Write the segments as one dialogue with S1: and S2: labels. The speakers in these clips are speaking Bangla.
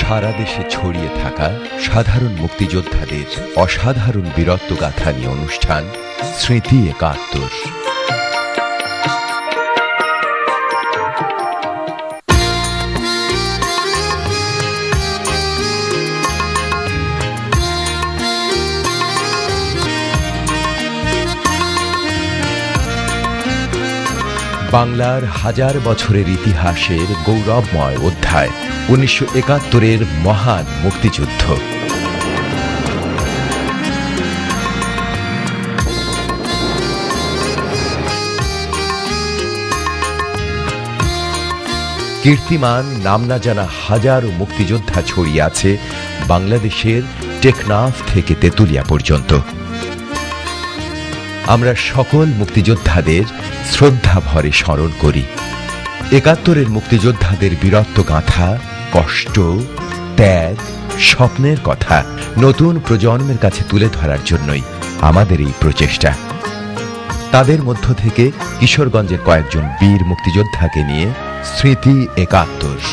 S1: সারা দেশে ছড়িয়ে থাকা সাধারণ মুক্তিযোদ্ধাদের অসাধারণ বীরত্বগাথা নিয়ে অনুষ্ঠান স্মৃতি ৭১। বাংলার হাজার বছরের ইতিহাসের গৌরবময় অধ্যায় ১৯৭১-এর মহান মুক্তিযুদ্ধ। কীর্তিমান নাম না জানা হাজারো মুক্তিযোদ্ধা ছড়িয়ে আছে বাংলাদেশের টেকনাফ থেকে তেতুলিয়া পর্যন্ত। আমরা সকল মুক্তিযোদ্ধাদের শ্রদ্ধা ভরে স্মরণ করি। ৭১-এর মুক্তিযোদ্ধাদের বীরত্ব গাথা, কষ্ট, ত্যাগ, স্বপ্নের কথা নতুন প্রজন্মের কাছে তুলে ধরার জন্যই আমাদের এই প্রচেষ্টা। তাদের মধ্য থেকে কিশোরগঞ্জের কয়েকজন বীর মুক্তিযোদ্ধাকে নিয়ে স্মৃতি ৭১।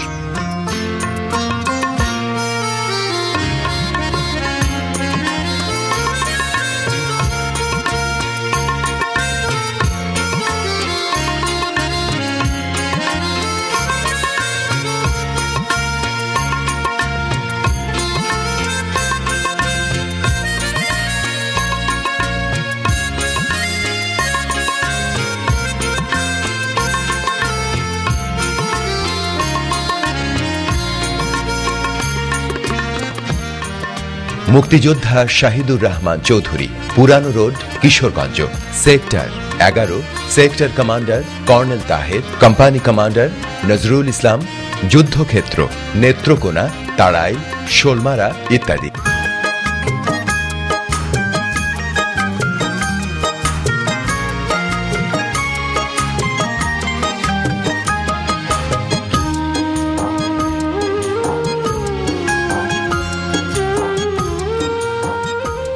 S1: মুক্তিযোদ্ধা শাহিদুর রহমান চৌধুরী, পুরানো road, Kishoreganj. Sector ১১, sector commander colonel Taher, company commander Nazrul Islam. যুদ্ধক্ষেত্র নেত্রকোনা, তাড়াইল, শোলমারা ইত্যাদি।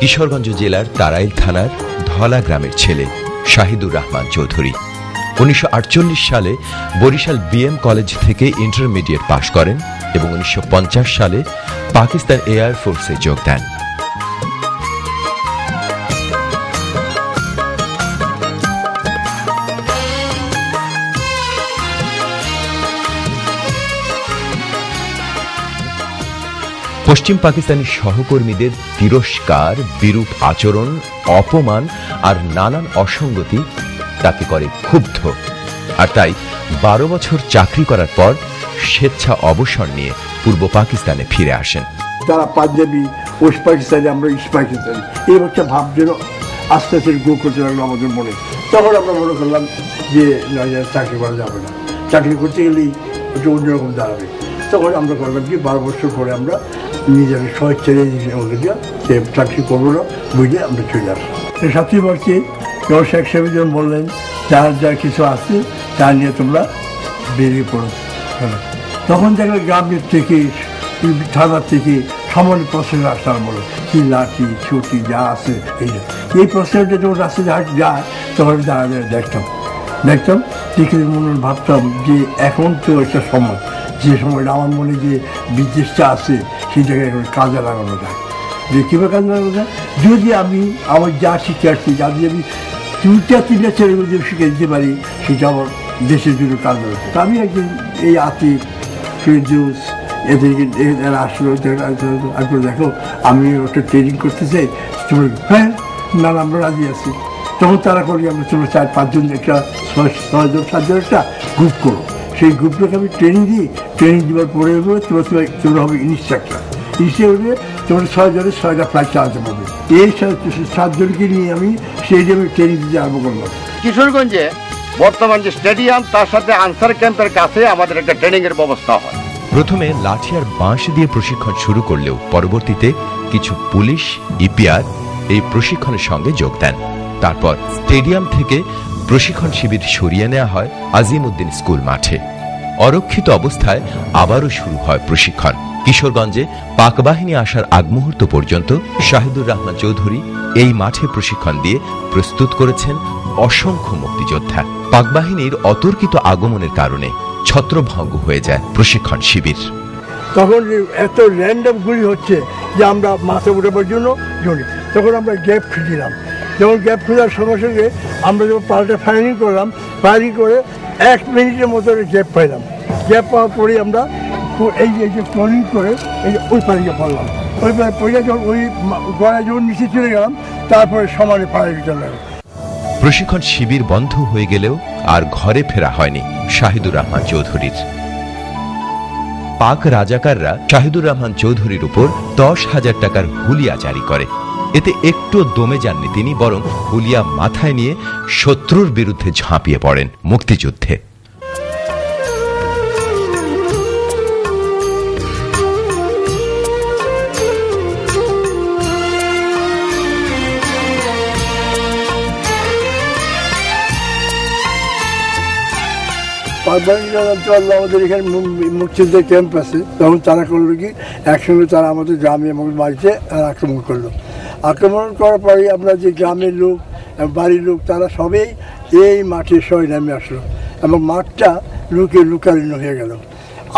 S1: কিশোরগঞ্জ জেলার তাড়াইল থানার ধলা গ্রামের ছেলে শাহিদুর রহমান চৌধুরী ১৯৪৮ সালে বরিশাল বিএম কলেজ থেকে ইন্টারমিডিয়েট পাশ করেন এবং ১৯৫০ সালে পাকিস্তান এয়ার ফোর্সে যোগ দেন। পশ্চিম পাকিস্তানি সহকর্মীদের তিরস্কার, বিরূপ আচরণ, অপমান আর নানান অসঙ্গতি তাকে করে ক্ষুব্ধ। আর তাই ১২ বছর চাকরি করার পর স্বেচ্ছা অবসর নিয়ে পূর্ব পাকিস্তানে ফিরে আসেন।
S2: তারা পাঞ্জাবি, ওয়েস্ট পাকিস্তানি, আমরা ইস্ট পাকিস্তানি, এই একটা ভাব যেন আস্তে আস্তে গ্রো করতে লাগলো আমাদের মনে। তখন আমরা মনে করলাম যে চাকরি করা যাবে না, চাকরি করতে গেলেই একটু অন্যরকম দাঁড়াবে। তখন আমরা করলাম কি ১২ বছর পরে আমরা নিজের স্বেচ্ছায় যে চাকরি করবো না বুঝে আমরা চলে আসলাম। সাথী বলছি শেখ সাহেব যখন বললেন যার যা কিছু আছে তা নিয়ে তোমরা বেরিয়ে পড়ো। তখন দেখলে গ্রামের থেকে, থানার থেকে সামান্য প্রশ্ন আসলাম বলো কি লাঠি ছুটি যা আছে এই প্রশ্নটা যখন রাস্তায় যায় তখন দাঁড়ায় দেখতাম দেখে মনে ভাবতাম যে এখন তো একটা সময়, যে সময়টা আমার মনে যে বিদ্বেষটা আছে সেই জায়গায় এখন কাজে লাগানো যায়। যে কীভাবে কাজে লাগানো যায়, যদি আমি আমার যা শিখে আসছি, যদি আমি ২-৩টা ছেলেগুলো যদি শিখে দিতে পারি সেটা আমার দেশের জন্য কাজ হবে। তো আমি একদিন এই আতিক, ফিরদৌস এদেরকে এরা আসলো, দেখো আমি ওটা ট্রেনিং করতে চাই, তোমরা হ্যাঁ না আমরা রাজি আছি। তখন তারা করি আমরা তোমরা ৪-৫ জন একটা ৬-৭ জন একটা গ্রুপ করো। সেই গ্রুপটাকে আমি ট্রেনিং দিই, ট্রেনিং দেওয়ার পরে তোমরা হবে ইনস্ট্রাক্টর হিসেবে, তোমরা ৬ জনের ৬টা ফ্লাইট চালাতে পারবে। এই ৭ জনকে নিয়ে আমি সেই জন্য ট্রেনিং দিতে আরম্ভ করলাম।
S3: কিশোরগঞ্জে বর্তমান যে স্টেডিয়াম, তার সাথে আনসার ক্যাম্পের কাছে আমাদের একটা ট্রেনিং এর ব্যবস্থা হয়।
S1: প্রথমে লাঠি আর বাঁশ দিয়ে প্রশিক্ষণ শুরু করলেও পরবর্তীতে কিছু পুলিশ, ইপিআর এই প্রশিক্ষণের সঙ্গে যোগ দেন। তারপর স্টেডিয়াম থেকে প্রশিক্ষণ শিবির সরিয়ে নেওয়া হয় আজিমউদ্দিন স্কুল মাঠে। অরক্ষিত অবস্থায় আবারও শুরু হয় প্রশিক্ষণ। কিশোরগঞ্জে পাক বাহিনী আসার আগ মুহূর্ত পর্যন্ত শাহিদুর রহমান চৌধুরী এই মাঠে প্রশিক্ষণ দিয়ে প্রস্তুত করেছেন অসংখ্য মুক্তিযোদ্ধা। পাক বাহিনীর অতর্কিত আগমনের কারণে ছত্রভঙ্গ হয়ে যায় প্রশিক্ষণ শিবির।
S2: তখন এত র্যান্ডম গুলি হচ্ছে যে আমরা মাথা উঠাবার জন্য জড়ি। তখন আমরা গ্যাপ খুঁজছিলাম, যেমন গ্যাপ খোঁজার সঙ্গে সঙ্গে আমরা যখন পাল্টা ফায়ারিং করলাম, ফায়ারিং করে 1 মিনিটের মতো গ্যাপ পাইলাম। গ্যাপ পাওয়ার পরে আমরা এই যে ক্লোনিং করে এই যে ওই পাড়িয়ে পড়লাম। ওই পাড়ে পড়ে যখন ওই গড়ায় যখন নিচে চলে গেলাম, তারপরে সমানে পাড়িয়ে চলে গেল।
S1: প্রশিক্ষণ শিবির বন্ধ হয়ে গেলেও আর ঘরে ফেরা হয়নি শাহিদুর রহমান চৌধুরীর। পাক রাজাকাররা শাহিদুর রহমান চৌধুরীর উপর 10,000 টাকার হুলিয়া জারি করে। এতে একটু দমে যাননি তিনি, বরং হুলিয়া মাথায় নিয়ে শত্রুর বিরুদ্ধে ঝাঁপিয়ে পড়েন মুক্তিযুদ্ধে।
S2: আমাদের এখানে মুক্তিযুদ্ধের ক্যাম্প আছে, তখন তারা করলো কি একসঙ্গে তারা আমাদের গ্রামে এবং বাড়িতে আক্রমণ করলো। আক্রমণ করার পরে আমরা যে গ্রামের লোক বাড়ির লোক তারা সবেই এই মাঠে সবাই নামে আসলো এবং মাঠটা লুকালীন হয়ে গেল।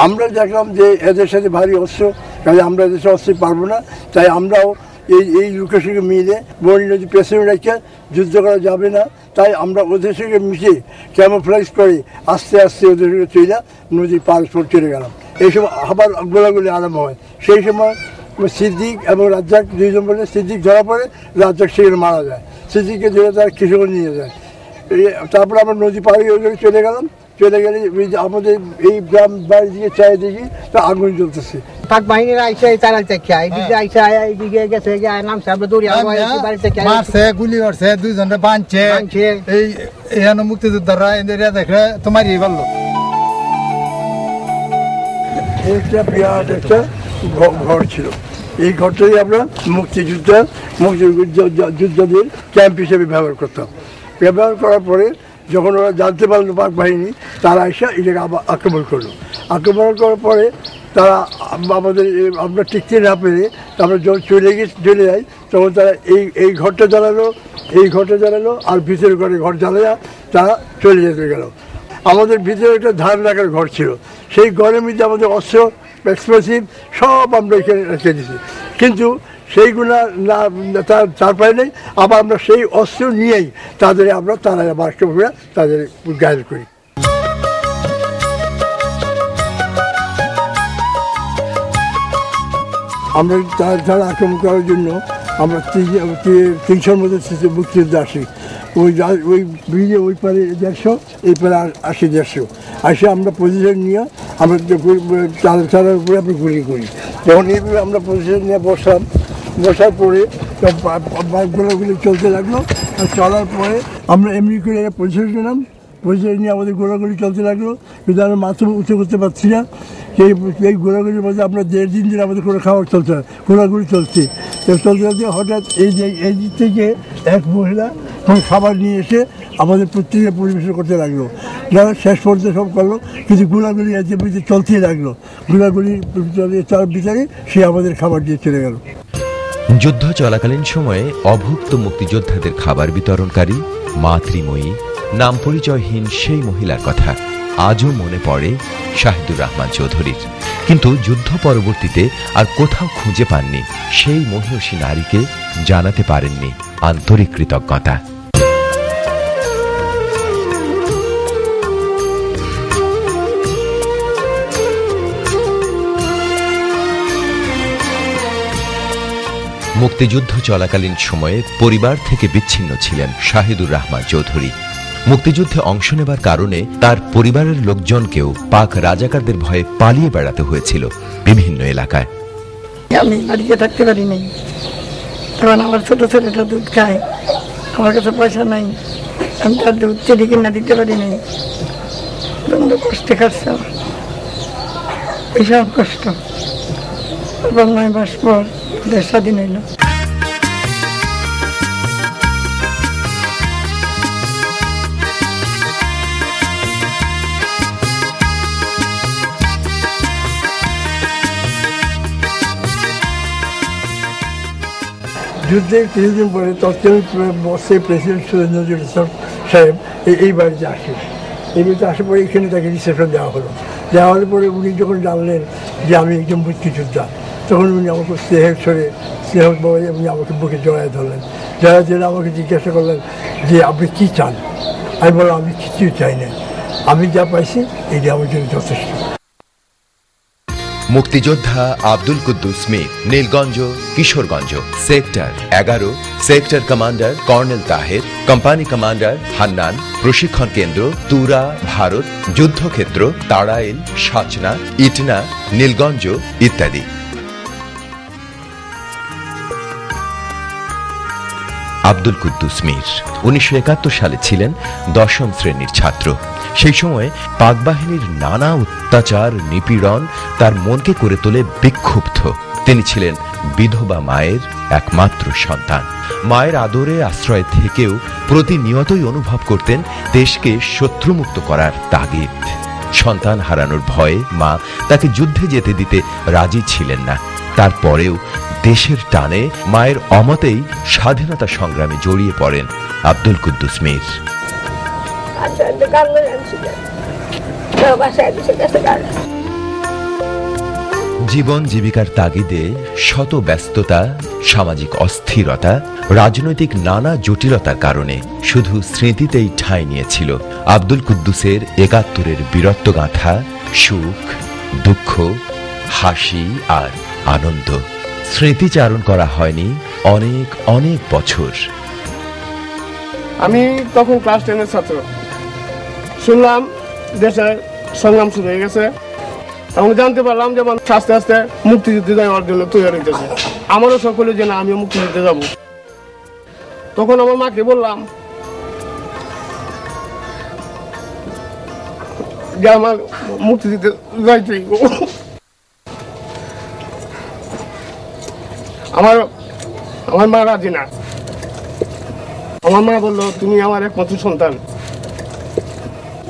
S2: আমরা দেখলাম যে এদের সাথে ভারী অস্ত্র, কাজে আমরা এদের সাথে অস্ত্র পারবো না, তাই আমরাও এই লোকের সঙ্গে মিলে বড়ি নদী পেছনে রেখে যুদ্ধ করা যাবে না, তাই আমরা ওদের সঙ্গে মিশে ক্যামোফ্লেজ করে আস্তে আস্তে ওদের সঙ্গে চলে নদীর পার চলে গেলাম। এই সময় আবার গোলাগুলি আরম্ভ হয়। সেই সময় সিদ্দিক এবং রাজ্জাক দুইজন বলে, সিদ্দিক ধরা পড়ে, রাজ্জাক সেখানে মারা যায়। সিদ্দিককে ধরে তারা কিশোর নিয়ে যায়। তারপর আমরা নদী পাড়ি ওইখানে চলে গেলাম। চলে গেলে আমাদের এই গ্রাম বাড়ি দিকে চাই দেখি তা আগুন জ্বলতেছে।
S4: পাক বাহিনীরা আইসা চালাল থেকে এইদিকে আইসা এইদিকে গেছে নামছে, আমরা দৌড়ি বাড়ি থেকে
S5: মারছে, গুলি করছে, দুইজনে বাঁধছে। এই এখানে মুক্তিযোদ্ধারা এদের দেখে তো মারিয়ে পারলো।
S2: একটা বিরাট একটা ঘর ছিল, এই ঘরটাই আমরা মুক্তিযোদ্ধাদের ক্যাম্প হিসেবে ব্যবহার করতাম। ব্যবহার করার পরে যখন ওরা জানতে পারলো পাক বাহিনী, তারা এসে এটাকে আবার আক্রমণ করলো। আক্রমণ করার পরে তারা আমরা টিকতে না পেরে তারপরে যখন চলে যাই, তখন তারা এই ঘরটা জ্বালালো আর ভিতরে ঘর জ্বালাইয়া তারা চলে যেতে গেল। আমাদের ভিতরে একটা ধান রাখার ঘর ছিল, সেই ঘরের মধ্যে আমাদের অস্ত্র এক্সপ্লোসিভ সব আমরা এখানে রেখে দিয়েছি, কিন্তু সেইগুলো না তার পায় নেই। আবার আমরা সেই অস্ত্র নিয়েই আমরা বাস্ট করে তাদের গায়ের করি। আমরা তারা আক্রমণ করার জন্য আমরা 300-র মতো মুক্তিযোদ্ধা আসি। ওই ব্রিজে ওই পারে 150, এই পারে 80-150 আসে। আমরা পজিশন নিয়ে আমরা চালার উপরে আমরা গুলি করি। যখন এইভাবে আমরা পজিশন নিয়ে বসার পরে গোলাগুলি চলতে লাগলো। আর চলার পরে আমরা এমনি করে পজিশন নিলাম, পজিশন নিয়ে আমাদের গোলাগুলি চলতে লাগলো, কিন্তু আমরা মাথা উঁচু করতে পারছি না। এই গোলাগুলির মধ্যে আমরা 1.5 দিন আমাদের কোনো খাবার চলছে না, গোলাগুলি চলতে হঠাৎ এই দিক থেকে এক মহিলা খাবার নিয়ে এসে আমাদের প্রত্যেকে পরিবেশন করতে লাগলো। যারা শেষ পর্যন্ত সব করলো, কিন্তু গোলাগুলি চলতেই লাগলো। গোলাগুলি তার ভিতরে সে আমাদের খাবার দিয়ে চলে গেল।
S1: যুদ্ধ চলাকালীন সময়ে অভুক্ত মুক্তিযোদ্ধাদের খাবার বিতরণকারী মাতৃময়ী নাম পরিচয়হীন সেই মহিলার কথা আজও মনে পড়ে শাহিদুর রহমান চৌধুরীর। কিন্তু যুদ্ধ পরবর্তীতে আর কোথাও খুঁজে পাননি সেই মহিষী নারীকে, জানাতে পারেননি আন্তরিক কৃতজ্ঞতা। মুক্তিযুদ্ধ চলাকালীন সময়ে পরিবার থেকে বিচ্ছিন্ন ছিলেন শাহিদুর রহমান চৌধুরী। মুক্তিযুদ্ধে অংশ নেবার কারণে তার পরিবারের লোকজনকেও পাক রাজাকারদের ভয়ে পালিয়ে বেড়াতে হয়েছিল বিভিন্ন এলাকায়।
S6: আমি বাড়িতে থাকতে পারি নাই, এখন আমার ছোট ছেলেটা দুধ খায়, আমার কাছে পয়সা নাই, আমি তার দুধ চেড়ে কিনা দিতে পারি নাই। কষ্টে খাচ্ছে, ভীষণ কষ্ট। 9 মাস পর দেশ স্বাধীন হইল।
S2: যুদ্ধের কিছুদিন পরে তৎকালীন প্রেসিডেন্ট সুরেন্দ্র সাহেব এই বাড়িতে আসে। এই বলতে আসার পরে এখানে তাকে রিসেপশন দেওয়া হলো। দেওয়া হওয়ার পরে উনি যখন জানলেন যে আমি একজন মুক্তিযোদ্ধা, তখন উনি আমাকে স্নেহ বাবা উনি আমাকে বুকে জড়ায় ধরলেন। জড়ায় ধরে আমাকে জিজ্ঞাসা করলেন যে আপনি কী চান? আমি বললাম আমি কিছুই চাই না, আমি যা পাইছি এটা আমার জন্য যথেষ্ট।
S1: মুক্তিযোদ্ধা Abdul Kuddus Mir, Nilganj, Kishoreganj, sector 11, sector commander colonel Taher, company commander Hannan, প্রশিক্ষণ কেন্দ্র তুরা, ভারত, যুদ্ধক্ষেত্র তাড়াইল, সাচনা, ইটনা, নীলগঞ্জ ইত্যাদি। আব্দুল কুদ্দুস মীর 1971 সালে ছিলেন 10ম শ্রেণীর ছাত্র। সেই সময় পাকবাহিনীর নানা অত্যাচার নিপীড়ন তার মনকে করে তোলে বিক্ষুব্ধ। তিনি ছিলেন বিধবা মায়ের একমাত্র সন্তান। মায়ের আদরে আশ্রয় থেকেও প্রতিনিয়তই অনুভব করতেন দেশকে শত্রুমুক্ত করার তাগিদ। সন্তান হারানোর ভয়ে মা তাকে যুদ্ধে যেতে দিতে রাজি ছিলেন না। তারপরেও দেশের টানে মায়ের অমতেই স্বাধীনতা সংগ্রামে জড়িয়ে পড়েন আব্দুল কুদ্দুস মীর। জীবন জীবিকার তাগিদে শত ব্যস্ততা, সামাজিক অস্থিরতা, রাজনৈতিক নানা জটিলতার কারণে শুধু স্মৃতিতেই ঠাঁই নিয়েছিল আব্দুল কুদ্দুসের 71-এর বীরত্বগাথা, সুখ, দুঃখ, হাসি আর আনন্দ। স্মৃতিচারণ করা হয়নি অনেক অনেক বছর।
S7: আমি তখন ক্লাস 10-এর ছাত্র। শুনলাম দেশের সংগ্রাম শুরু হয়ে গেছে এবং জানতে পারলাম যে মানুষ আস্তে আস্তে মুক্তিযুদ্ধে যাওয়ার জন্য তৈরি হইতেছে। আমারও সকলে যে না আমিও মুক্তিযুদ্ধে যাব। তখন আমার মাকে বললাম যে আমার মুক্তিযুদ্ধে যাইতে আমার মা রাজি না। আমার মা বললো তুমি আমার একমাত্র সন্তান,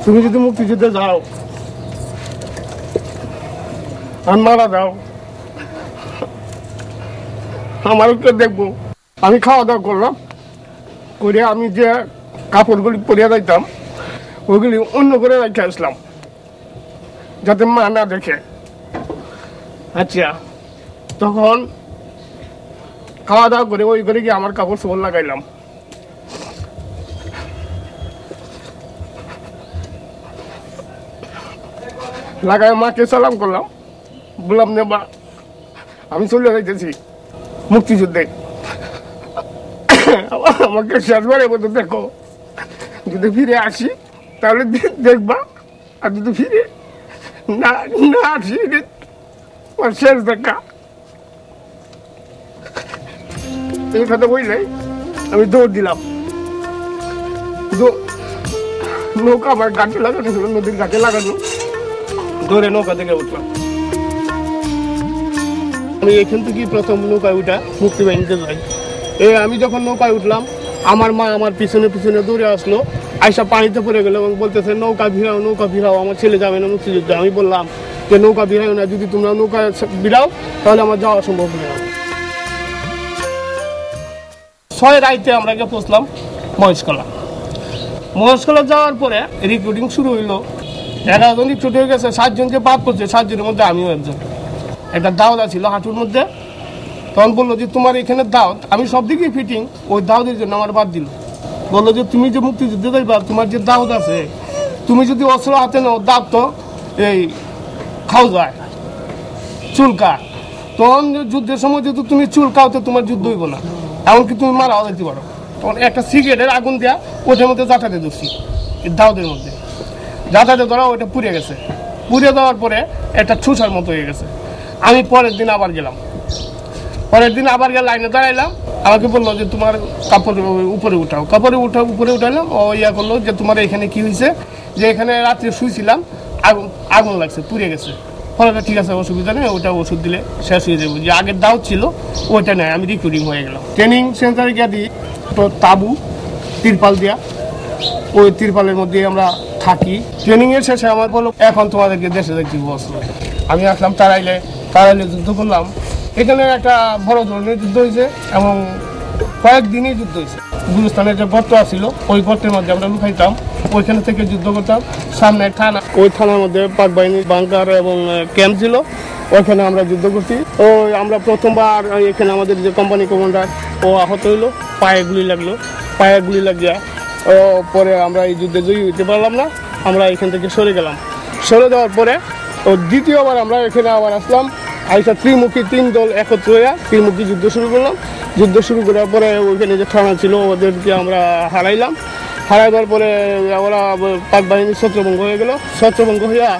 S7: তুমি যদি মুক্তিযুদ্ধে যাও আর মারা যাও আমারও কে দেখবো। আমি খাওয়া দাওয়া করলাম করে আমি যে কাপড়গুলি পরিয়া যাইতাম ওইগুলি অন্য করে রেখে আসলাম যাতে মা না দেখে। আচ্ছা, তখন খাওয়া দাওয়া করে ওই করে গিয়ে আমার কাপড় চোপড় লাগাইলাম। লাগাই মাকে সালাম করলাম, বললাম যে মা আমি চলে যাইতেছি মুক্তিযুদ্ধে, আমাকে শেষবারের মতো দেখো, যদি ফিরে আসি তাহলে দেখবা, আর যদি ফিরে না আসি আমার শেষ দেখা। এই কথা বললেই আমি দৌড় দিলাম। নৌকা আমার ঘাটে লাগানো ছিল, নদীর ঘাটে লাগানো, দৌড়ে নৌকা থেকে উঠলাম। আমি এখান থেকে প্রথম নৌকায় উঠা মুক্তিবাহিনীতে যাই। আমি যখন নৌকায় উঠলাম আমার মা আমার পিছনে পিছনে দৌড়ে আসলো, আইসা পানিতে পড়ে গেল এবং বলতেছে নৌকা ভিড়াও, নৌকা ভিড়াও, আমার ছেলে যাবে না মুক্তিযুদ্ধে। আমি বললাম যে নৌকা ভিড়াও না, যদি তোমরা নৌকা ভিড়াও তাহলে আমার যাওয়া সম্ভব না। 6 রাইতে আমরা গিয়ে পৌঁছলাম মহেশখোলা। মহেশখোলা যাওয়ার পরে রিক্রুটিং শুরু হইলো। 11 জন রিক্রুট হয়ে গেছে, 7 জনকে বাদ করছে, 7 জনের মধ্যে আমিও একজন। একটা দাওদা ছিল হাঁটুর মধ্যে। তখন বললো যে তোমার এখানে দাওয়াত, আমি সব দিকেই ফিটিং, ওই দাওয়াতের জন্য আমার বাদ দিল। বললো যে তুমি যে মুক্তিযুদ্ধে যাইবা, তোমার যে দাওয়াত আছে, তুমি যদি অস্ত্র হাতে নাও দাওয়াত তো এই খাও যায় চুলকা। তখন যুদ্ধের সময় যদি তুমি চুলকাও তো তোমার যুদ্ধ হইব না, এমনকি তুমি মারাও যেতে পারো। তখন একটা সিগারেটের আগুন দেওয়া ওটার মধ্যে জাটাতে ধরছি, দাওয়াতের মধ্যে জাটাতে ধরা, ওইটা পুড়ে গেছে। পুড়ে দেওয়ার পরে একটা ছুসার মতো হয়ে গেছে। আমি পরের দিন আবার গেলাম, পরের দিন আবার গিয়ে লাইনে দাঁড়াইলাম। আমাকে বললো যে তোমার কাপড় উপরে উঠাও, উপরে উঠাইলাম। ও ইয়া করলো যে তোমার এখানে কি হয়েছে, যে এখানে রাত্রে শুয়েছিলাম, আগুন লাগছে, পুড়ে গেছে। পরে ঠিক আছে, অসুবিধা নেই, ওটা ওষুধ দিলে শেষ হয়ে যাবে। যে আগের দাওয়াত ছিল ওইটা নেয়, আমি রিক্রুটিং হয়ে গেলাম। ট্রেনিং সেন্টারে গিয়ে দিই তো তাবু তিরপাল দেওয়া, ওই তিরপালের মধ্যে আমরা থাকি। ট্রেনিংয়ের শেষে আমার বললো এখন তোমাদেরকে দেশে দেখছি বসলো। আমি আসলাম তারাইলে যুদ্ধ করলাম। এখানে একটা বড় ধরনের যুদ্ধ হয়েছে এবং কয়েকদিনই যুদ্ধ হয়েছে। গুলিস্তানের যে গর্ত আছিল ওই গর্তের মধ্যে আমরা লুকাইতাম, ওইখানে থেকে যুদ্ধ করতাম। সামনে থানা, ওই থানার মধ্যে পাক বাহিনী বাংকার এবং ক্যাম্প ছিল, ওইখানে আমরা যুদ্ধ করছি। ও আমরা প্রথমবার এখানে আমাদের যে কোম্পানি কমান্ডার ও আহত হইলো, পায়ে গুলি লাগলো, পায়ে গুলি লাগিয়া ও পরে আমরা এই যুদ্ধে জয়ী হইতে পারলাম না, আমরা এখান থেকে সরে গেলাম। সরে যাওয়ার পরে ও দ্বিতীয়বার আমরা এখানে আবার আসলাম, আইসা ত্রিমুখী 3 দল একত্র হয়ে ত্রিমুখী যুদ্ধ শুরু করলাম। যুদ্ধ শুরু করার পরে ওইখানে যে থানা ছিল ওদেরকে আমরা হারাইলাম। হারাইবার পরে ওরা পাক বাহিনীর ছত্রভঙ্গ হয়ে গেল। ছত্রভঙ্গ হইয়া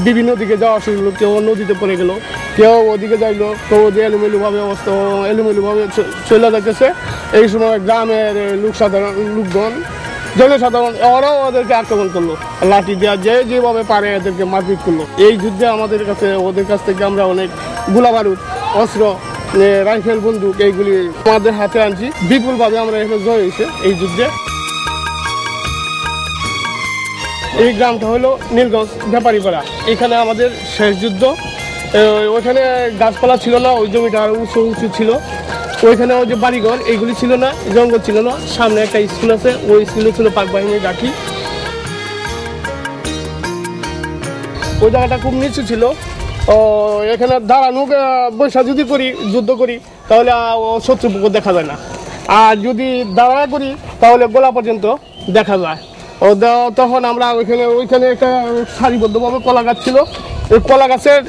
S7: বিভিন্ন দিকে যাওয়া শুরু হলো, কেউ নদীতে পড়ে গেল, কেউ ওদিকে যাইলো, কেউ ওদিকে এলোমেলোভাবে অবস্থা এলোমেলোভাবে চলে যাইতেছে। এই সময় গ্রামের লোকজন জনসাধারণ ওরাও ওদেরকে আক্রমণ করলো, লাঠি দেওয়া যেভাবে পারে এদেরকে মারপিট করলো। এই যুদ্ধে আমাদের কাছে ওদের কাছ থেকে আমরা অনেক গোলাবারুদ, অস্ত্র, রাইফেল, বন্দুক এইগুলি আমাদের হাতে আনছি। বিপুলভাবে আমরা এখানে জয় হয়েছে এই যুদ্ধে। এই গ্রামটা হলো নীলগঞ্জ ব্যাপারীপাড়া, এখানে আমাদের শেষ যুদ্ধ। ওইখানে গাছপালা ছিল না, ওই জমিটা আরো উঁচু উঁচু ছিল। ওইখানে ওই যে বাড়িঘর এইগুলি ছিল না, জঙ্গল ছিল না। সামনে একটা স্কুল আছে, ওই স্কুলে ছিল পাক বাহিনীর ঘাঁটি। ওই জায়গাটা খুব নিচু ছিল। এখানে দাঁড়ানো বৈশা যদি করি, যুদ্ধ করি, তাহলে শত্রুপক্ষ দেখা যায় না। আর যদি দাঁড়া করি তাহলে গোলা পর্যন্ত দেখা যায়। তখন আমরা ওইখানে একটা সারিবদ্ধভাবে কলা গাছ ছিল, ওই কলা গাছের